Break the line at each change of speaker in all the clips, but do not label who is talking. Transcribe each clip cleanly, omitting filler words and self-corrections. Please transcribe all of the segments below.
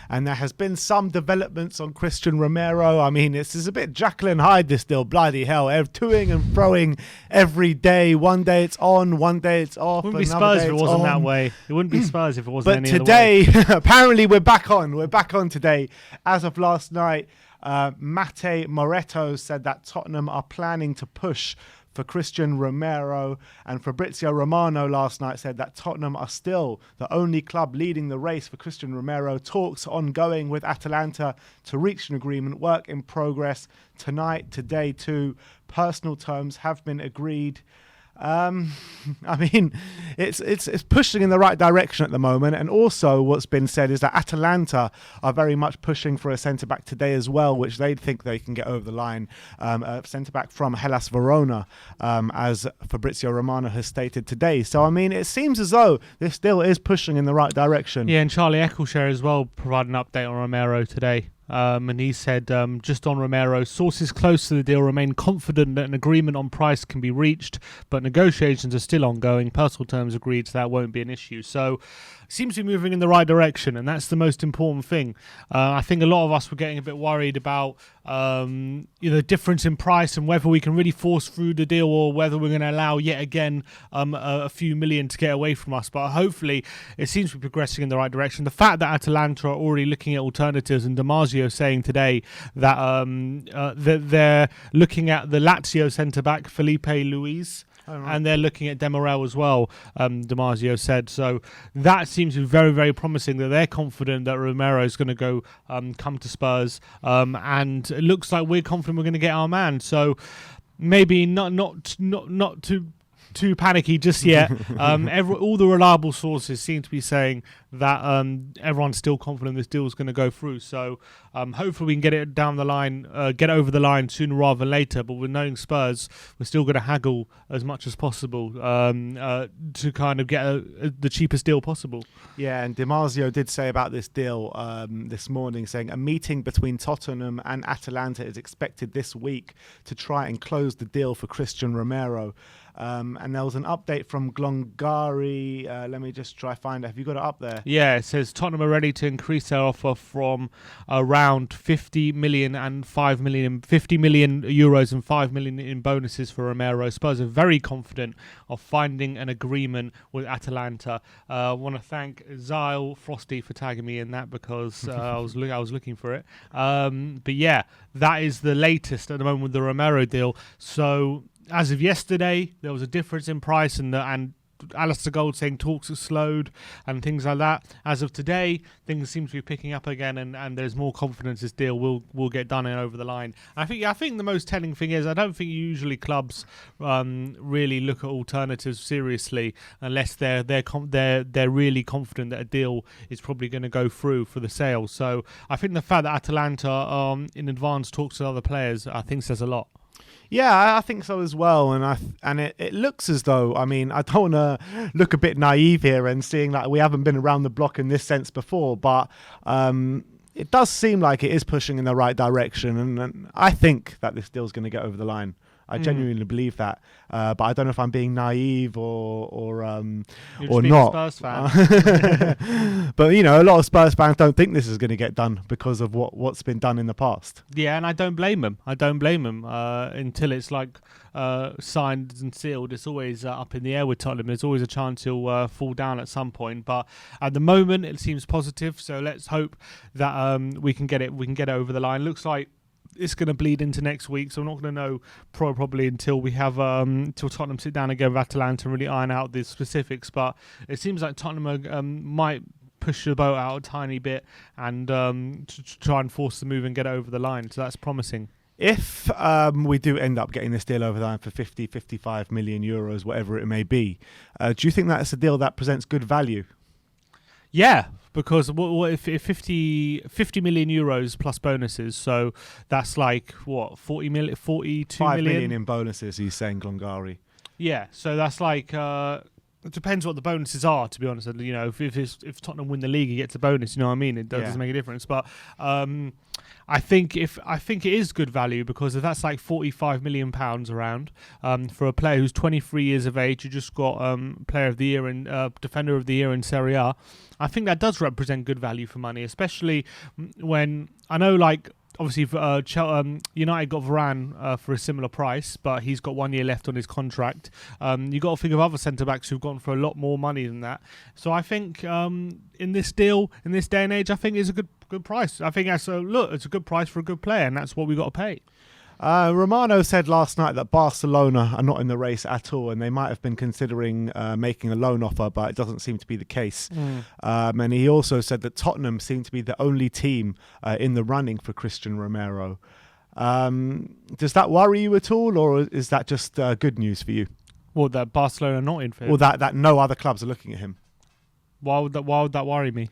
and there has been some developments on Christian Romero. I mean, this is a bit Jekyll and Hyde, this deal. Bloody hell, toing and froing every day. One day it's on, one day it's off.
It wouldn't be Spurs if it wasn't that way. It wouldn't be Spurs if it wasn't any other way.
But today, apparently we're back on. We're back on today. As of last night, Mate Moretto said that Tottenham are planning to push for Christian Romero, and Fabrizio Romano last night said that Tottenham are still the only club leading the race for Christian Romero. Talks ongoing with Atalanta to reach an agreement. Work in progress tonight, today too. Personal terms have been agreed. I mean, it's pushing in the right direction at the moment. And also what's been said is that Atalanta are very much pushing for a centre-back today as well, which they think they can get over the line. A centre-back from Hellas Verona, as Fabrizio Romano has stated today. So, I mean, it seems as though this still is pushing in the right direction.
Yeah, and Charlie Eccleshare as well provided an update on Romero today. And he said, just on Romero, sources close to the deal remain confident that an agreement on price can be reached, but negotiations are still ongoing. Personal terms agreed, so that won't be an issue. So it seems to be moving in the right direction, and that's the most important thing. I think a lot of us were getting a bit worried about difference in price and whether we can really force through the deal or whether we're going to allow yet again a few million to get away from us. But hopefully it seems to be progressing in the right direction. The fact that Atalanta are already looking at alternatives, and Damasio saying today that that they're looking at the Lazio centre-back Felipe Luis, and they're looking at Demirel as well, Damasio said. So that seems to be very, very promising, that they're confident that Romero is going to go come to Spurs, and it looks like we're confident we're going to get our man. So maybe not too panicky just yet. All the reliable sources seem to be saying that everyone's still confident this deal is going to go through. So hopefully we can get it down the line, get over the line sooner rather than later. But with knowing Spurs, we're still going to haggle as much as possible to kind of get the cheapest deal possible.
Yeah, and Damasio did say about this deal this morning, saying a meeting between Tottenham and Atalanta is expected this week to try and close the deal for Christian Romero. And there was an update from Glongari. Let me just try find it. Have you got it up there?
Yeah, it says Tottenham are ready to increase their offer from around 50 million and 5 million, 50 million euros and 5 million in bonuses for Romero. Spurs are very confident of finding an agreement with Atalanta. I want to thank Zyle Frosty for tagging me in that, because I was looking for it. But yeah, that is the latest at the moment with the Romero deal. So as of yesterday, there was a difference in price, and Alistair Gold saying talks have slowed and things like that. As of today, things seem to be picking up again, and there's more confidence this deal will get done and over the line. I think the most telling thing is I don't think usually clubs really look at alternatives seriously unless they're really confident that a deal is probably going to go through for the sale. So I think the fact that Atalanta in advance talks to other players, I think says a lot.
Yeah, I think so as well, and it looks as though, I mean, I don't want to look a bit naive here and seeing that we haven't been around the block in this sense before, but it does seem like it is pushing in the right direction, and I think that this deal's going to get over the line. I genuinely believe that, but I don't know if I'm being naive or not.
A Spurs fan.
But a lot of Spurs fans don't think this is going to get done because of what's been done in the past.
Yeah, and I don't blame them. Until it's like signed and sealed. It's always up in the air with Tottenham. There's always a chance he'll fall down at some point. But at the moment, it seems positive. So let's hope that we can get it. We can get it over the line. Looks like it's going to bleed into next week, so I'm not going to know probably until we have till Tottenham sit down again with Atalanta and really iron out the specifics. But it seems like Tottenham might push the boat out a tiny bit and to try and force the move and get it over the line. So that's promising.
If we do end up getting this deal over the line for 50, 55 million euros, whatever it may be, do you think that's a deal that presents good value?
Yeah, because what if 50 million euros plus bonuses, so that's like what, 42 million?
5 million in bonuses, he's saying, Glongari.
Yeah, so that's like It depends what the bonuses are, to be honest. You know, if Tottenham win the league, he gets a bonus. You know what I mean? It doesn't make a difference. But I think it is good value, because if that's like £45 million around for a player who's 23 years of age, who just got Player of the Year and Defender of the Year in Serie A, I think that does represent good value for money, especially when I know, like, obviously, United got Varane for a similar price, but he's got 1 year left on his contract. You got to think of other centre-backs who've gone for a lot more money than that. So I think in this deal, in this day and age, I think it's a good price. I think it's a good price for a good player, and that's what we got to pay.
Romero said last night that Barcelona are not in the race at all, and they might have been considering making a loan offer, but it doesn't seem to be the case. And he also said that Tottenham seem to be the only team in the running for Christian Romero. Does that worry you at all, or is that just good news for you?
Well, that Barcelona are not in for him.
Or that no other clubs are looking at him?
Why would that worry me?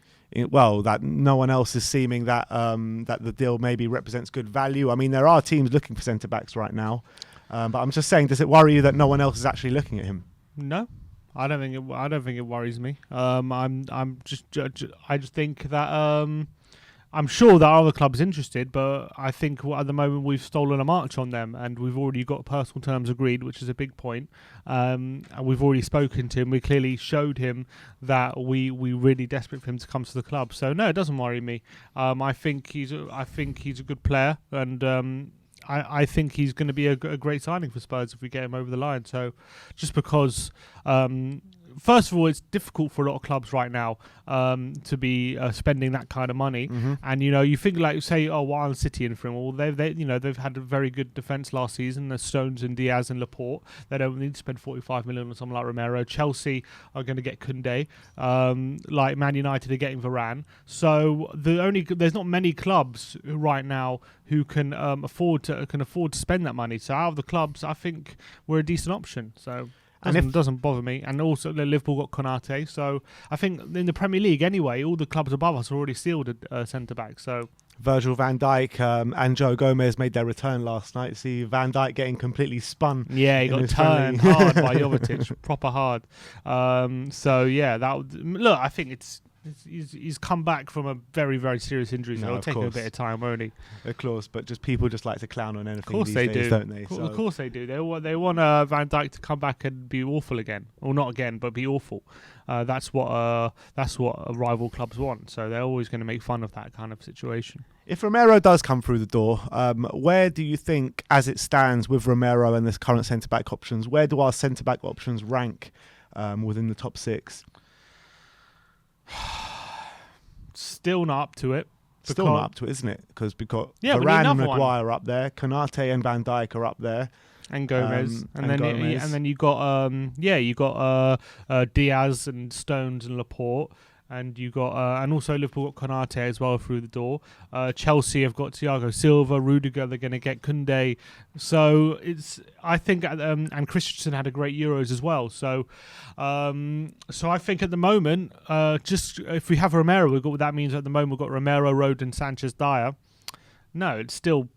Well, that no one else is seeming that that the deal maybe represents good value. I mean, there are teams looking for centre-backs right now, but I'm just saying, does it worry you that no one else is actually looking at him?
No, I don't think it worries me. I just think that I'm sure that other clubs interested, but I think at the moment we've stolen a march on them, and we've already got personal terms agreed, which is a big point. And we've already spoken to him. We clearly showed him that we really desperate for him to come to the club. So no, it doesn't worry me. I think he's a good player, and I think he's going to be a great signing for Spurs if we get him over the line. So just because. First of all, it's difficult for a lot of clubs right now to be spending that kind of money, and you think, like, say, why aren't City in for him? Well, they've had a very good defence last season. There's Stones and Diaz and Laporte. They don't need to spend 45 million on someone like Romero. Chelsea are going to get Koundé, like Man United are getting Varane. So there's not many clubs right now who can afford to spend that money. So out of the clubs, I think we're a decent option. So. And it doesn't bother me. And also, Liverpool got Konate. So I think in the Premier League anyway, all the clubs above us already sealed a centre-back. So
Virgil van Dijk and Joe Gomez made their return last night. See Van Dijk getting completely spun.
Yeah, he got turned hard by Jovetic, proper hard. So yeah, look, I think he's come back from a very, very serious injury, so it'll take him a bit of time, won't he?
Of course, but just people just like to clown on anything.
Of course
these
they
days,
do,
don't they?
Of course they do. They want Van Dijk to come back and be awful again, or not again, but be awful. That's what rival clubs want. So they're always going to make fun of that kind of situation.
If Romero does come through the door, where do you think, as it stands with Romero and this current centre-back options, where do our centre-back options rank within the top six?
Still not up to it.
Still not up to it, isn't it? Because
Varane
and Maguire are up there, Konate and Van Dijk are up there,
and Gomez, and then you got Diaz and Stones and Laporte. And you got, and also Liverpool got Konate as well through the door. Chelsea have got Thiago Silva, Rudiger. They're going to get Koundé. So I think, and Christensen had a great Euros as well. So I think at the moment, just if we have Romero, that means at the moment we've got Romero, Rodon, Sanchez, Dyer. No, it's still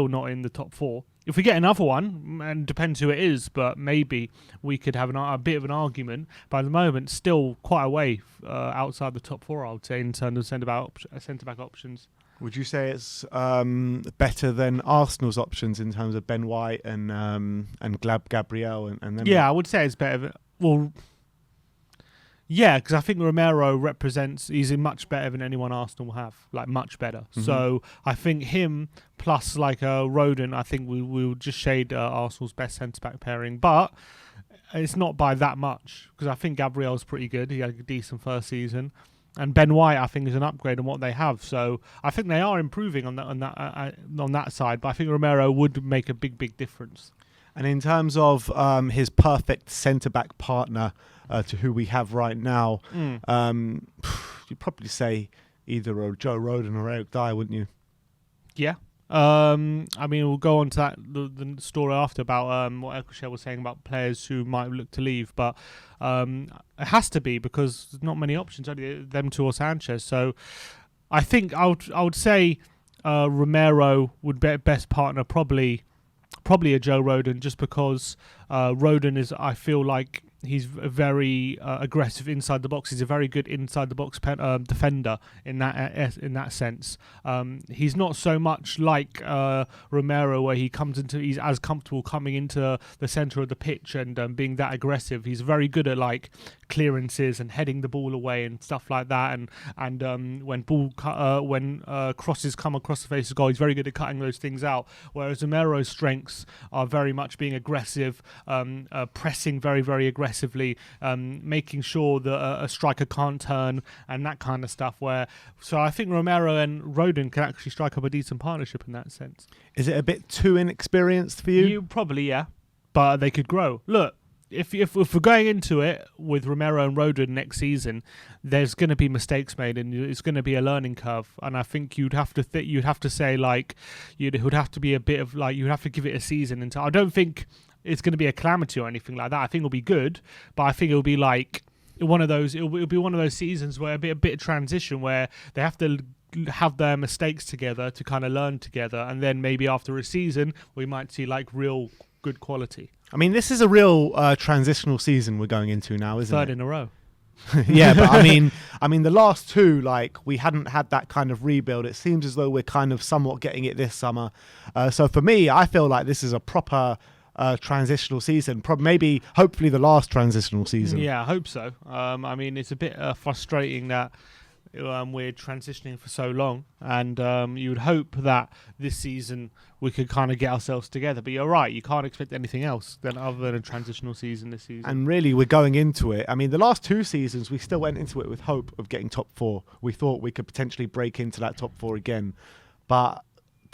not in the top four. If we get another one, and depends who it is, but maybe we could have a bit of an argument. But at the moment, still quite a way outside the top four, I would say, in terms of centre-back options.
Would you say it's better than Arsenal's options in terms of Ben White and Gabriel and them?
Yeah, I would say it's better. Well, yeah, because I think Romero he's much better than anyone Arsenal will have, like much better. Mm-hmm. So I think him plus like Rodon, I think we will just shade Arsenal's best centre-back pairing. But it's not by that much, because I think Gabriel's pretty good. He had a decent first season. And Ben White, I think, is an upgrade on what they have. So I think they are improving on that side. But I think Romero would make a big, big difference.
And in terms of his perfect centre-back partner to who we have right now, you'd probably say either Joe Rodon or Eric Dyer, wouldn't you?
Yeah. I mean, we'll go on to that the story after about what Elkashire was saying about players who might look to leave, but it has to be because there's not many options, only them two or Sanchez. So I think I would say Romero would be best partner, probably a Joe Rodon, just because Rodon is, I feel like, he's very aggressive inside the box. He's a very good inside the box defender in that sense. He's not so much like Romero, where he's as comfortable coming into the center of the pitch and being that aggressive. He's very good at like clearances and heading the ball away and stuff like that. And when crosses come across the face of goal, he's very good at cutting those things out. Whereas Romero's strengths are very much being aggressive, pressing very, very aggressively, making sure that a striker can't turn and that kind of stuff. So I think Romero and Rodon can actually strike up a decent partnership in that sense.
Is it a bit too inexperienced for you?
Probably, yeah. But they could grow. Look, if we're going into it with Romero and Rodon next season, there's going to be mistakes made and it's going to be a learning curve. And I think you'd have to say like it would have to be a bit of like you'd have to give it a season. And I don't think it's going to be a calamity or anything like that. I think it'll be good, but I think it'll be like one of those. It'll be one of those seasons where a bit of transition where they have to have their mistakes together to kind of learn together, and then maybe after a season we might see like real good quality.
I mean, this is a real transitional season we're going into now, isn't it?
Third in a row.
Yeah, but I mean, the last two, like, we hadn't had that kind of rebuild. It seems as though we're kind of somewhat getting it this summer. So for me, I feel like this is a proper transitional season. Maybe, hopefully, the last transitional season.
Yeah, I hope so. I mean, it's a bit frustrating that we're transitioning for so long, and you would hope that this season we could kind of get ourselves together. But you're right, you can't expect anything else other than a transitional season this season.
And really, we're going into it. I mean, the last two seasons, we still went into it with hope of getting top four. We thought we could potentially break into that top four again. But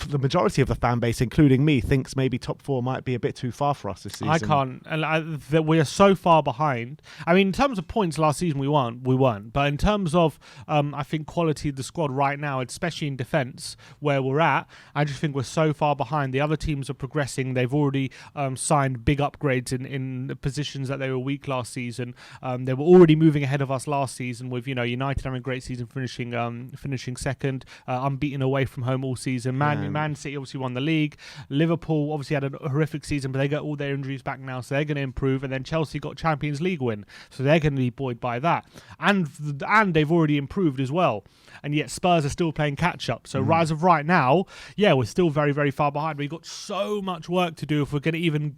the majority of the fan base, including me, thinks maybe top four might be a bit too far for us this season.
I can't. And that we are so far behind. I mean, in terms of points last season, we weren't. But in terms of, I think, quality of the squad right now, especially in defence, where we're at, I just think we're so far behind. The other teams are progressing. They've already signed big upgrades in the positions that they were weak last season. They were already moving ahead of us last season with, United having a great season, finishing second, unbeaten away from home all season. Man City obviously won the league. Liverpool obviously had a horrific season, but they got all their injuries back now, so they're going to improve. And then Chelsea got Champions League win, so they're going to be buoyed by that. And they've already improved as well. And yet Spurs are still playing catch up. So as of right now, yeah, we're still very, very far behind. We've got so much work to do if we're going to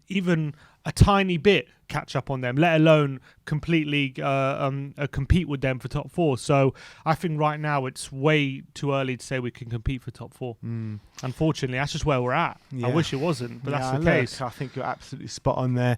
even a tiny bit catch up on them, let alone completely compete with them for top four. So I think right now it's way too early to say we can compete for top four. Unfortunately, that's just where we're at.
Yeah.
I wish it wasn't, but that's the case.
I think you're absolutely spot on there.